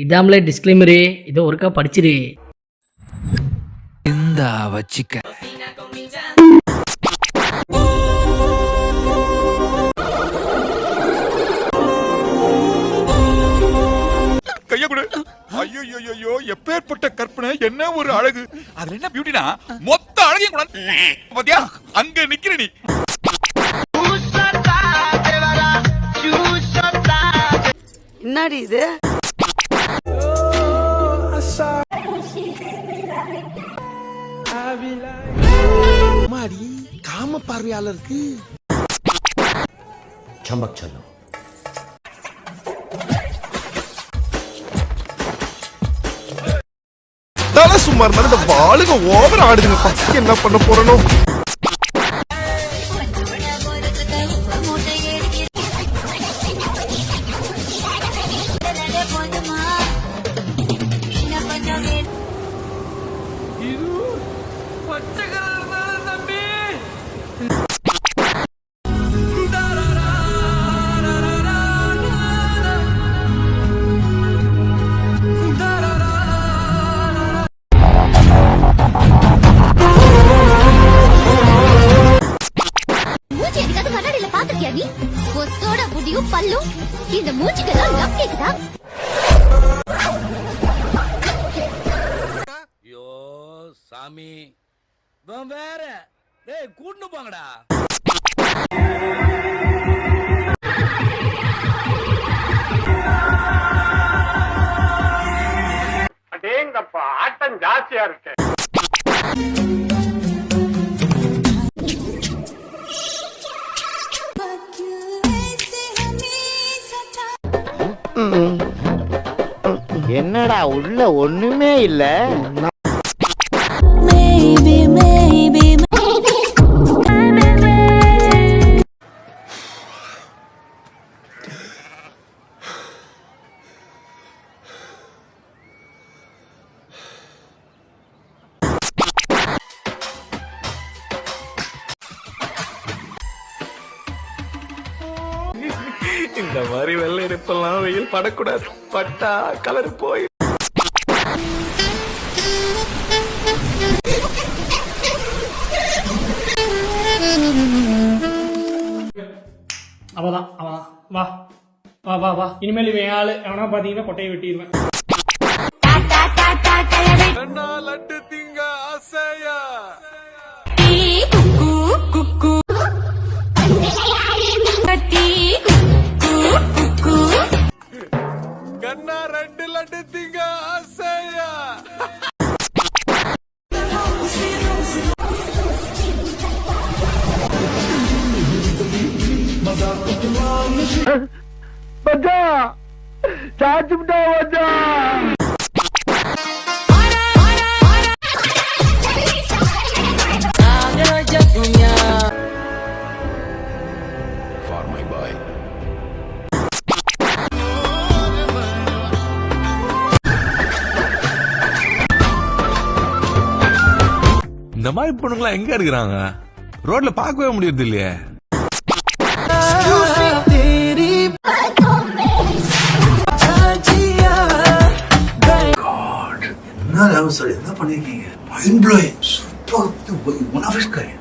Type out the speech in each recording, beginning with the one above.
இதாமலே disclaimer, இதை ஒருக்கா படிச்சிரு. இந்தா வச்சிக்க. கைய கொடு. ஐயோ, எப்பேற்பட்ட கற்பனை, என்ன ஒரு அழகு. அதுல என்ன பியூட்டினா மொத்த அழகையும் கூட பாத்தியா, அங்க நிக்கிற நீ. என்னடி இது? மாடி காம பார்வையாளருக்கு சம்பக் செல்லும். தலை சும்மா இருந்தாலும் இந்த வாளுங்க ஓவர் ஆடுதுங்க. என்ன பண்ண போறனோ? இந்த மூஞ்சிக்கெல்லாம் லவ் கேக்குதா? ஐயோ சாமி, வேற டேய் கூட்டு போங்கடா. அடேங்கப்பா, ஆட்டம் ஜாஸ்தியா இருக்கு. என்னடா உள்ள ஒண்ணுமே இல்ல. இந்த மாதிரி வெள்ளை இருப்பெல்லாம் வெயில் படக்கூடாது. பட்டா கலர் போய் அவதான் வா வா வா வா. இனிமேல் இவன் ஆளு எவனா பாத்தீங்கன்னா கொட்டையை வெட்டிடுவேன். லட்டு திங்க ஆசையா கண்ணா, 2 லட்டு திங்க ஆசையா. பஜா சாச்சு விட்டா பஜா. For my boy. இந்த மாதிரி பொண்ணுங்களா எங்க இருக்கிறாங்க? ரோட்ல பார்க்கவே முடியறது இல்லையே. என்ன பண்ணிருக்கீங்க? Mind blowing, super, one of his kind.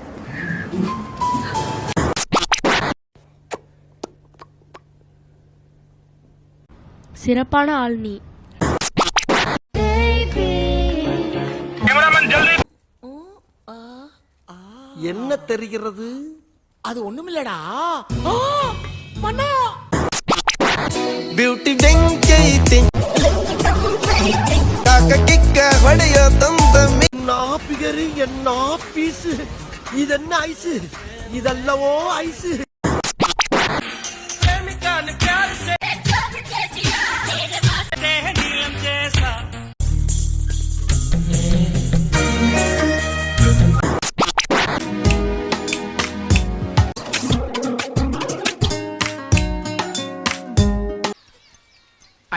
சிறப்பான ஆள் நீ. என்ன தெரிகிறது? அது ஒண்ணுமில்லடா. பியூட்டி வெங்கை வடைய தந்தமே. நாப்பிகரு என்ன பீசு, இதென்ன ஐசு, இதல்லவோ ஐசு.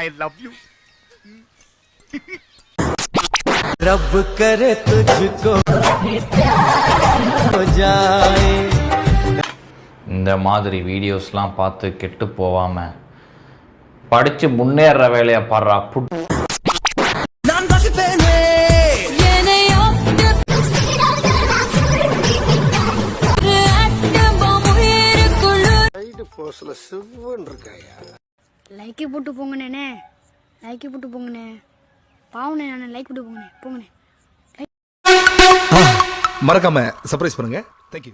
I love you. रब करे तुझको हो जाए. இந்த மாதிரி வீடியோஸ்லாம் பார்த்து கெட்டு போகாமல் படித்து முன்னேற வேலையை பாடுறா. நல்ல சிவன் இருக்காயா. லைக்கே போட்டு போங்கண்ணே, லைக்கே போட்டு போங்கண்ணே. பாவண்ணே, நான் லைக் போட்டு போங்கண்ணே, போங்கண்ணே. மறக்காம சர்ப்ரைஸ் பண்ணுங்க. தேங்க்யூ.